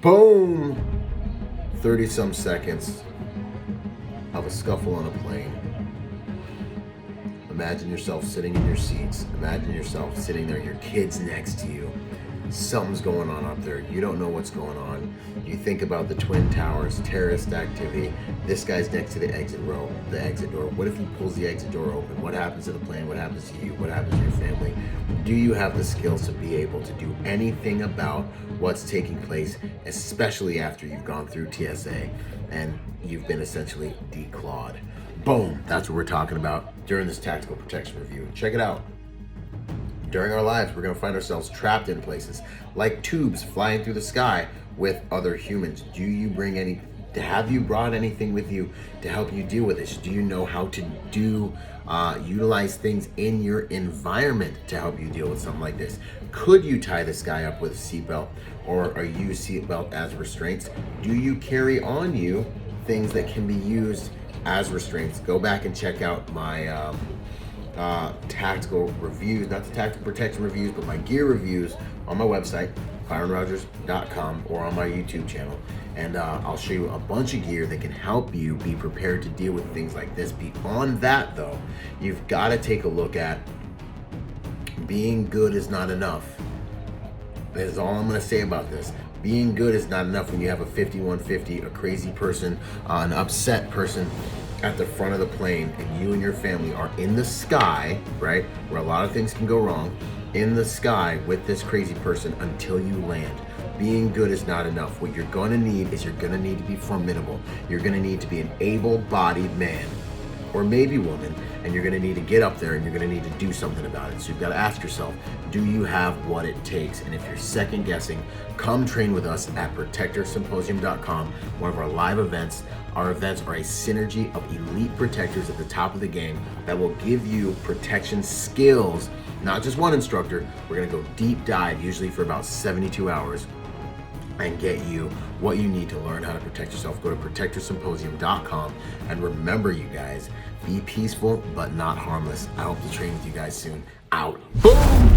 Boom! 30 some seconds of a scuffle on a plane. Imagine yourself sitting in your seats. Imagine yourself sitting there, your kids next to you. Something's going on up there. You don't know what's going on. You think about the Twin Towers, terrorist activity. This guy's next to the exit door. What if he pulls the exit door open? What happens to the plane? What happens to you? What happens to your family? Do you have the skills to be able to do anything about what's taking place, especially after you've gone through TSA and you've been essentially declawed? Boom, that's what we're talking about during this tactical protection review. Check it out. During our lives, we're going to find ourselves trapped in places like tubes flying through the sky with other humans. Have you brought anything with you to help you deal with this? Do you know how to utilize things in your environment to help you deal with something like this? Could you tie this guy up with a seatbelt, or are you seatbelt as restraints? Do you carry on you things that can be used as restraints? Go back and check out my tactical reviews, not the tactical protection reviews, but my gear reviews on my website, byronrodgers.com, or on my YouTube channel. And I'll show you a bunch of gear that can help you be prepared to deal with things like this. Beyond that, though, you've got to take a look at being good is not enough. That is all I'm going to say about this. Being good is not enough when you have a 5150, a crazy person, an upset person at the front of the plane, and you and your family are in the sky, right, where a lot of things can go wrong, in the sky with this crazy person until you land. Being good is not enough. What you're going to need is you're going to need to be formidable. You're going to need to be an able-bodied man, or maybe woman, and you're going to need to get up there and you're going to need to do something about it. So you've got to ask yourself, do you have what it takes? And if you're second guessing, come train with us at protectorsymposium.com, one of our live events. Our events are a synergy of elite protectors at the top of the game that will give you protection skills, not just one instructor. We're going to go deep dive, usually for about 72 hours, and get you what you need to learn how to protect yourself. Go to protectorsymposium.com, and remember, you guys, be peaceful but not harmless. I hope to train with you guys soon. Out. Boom!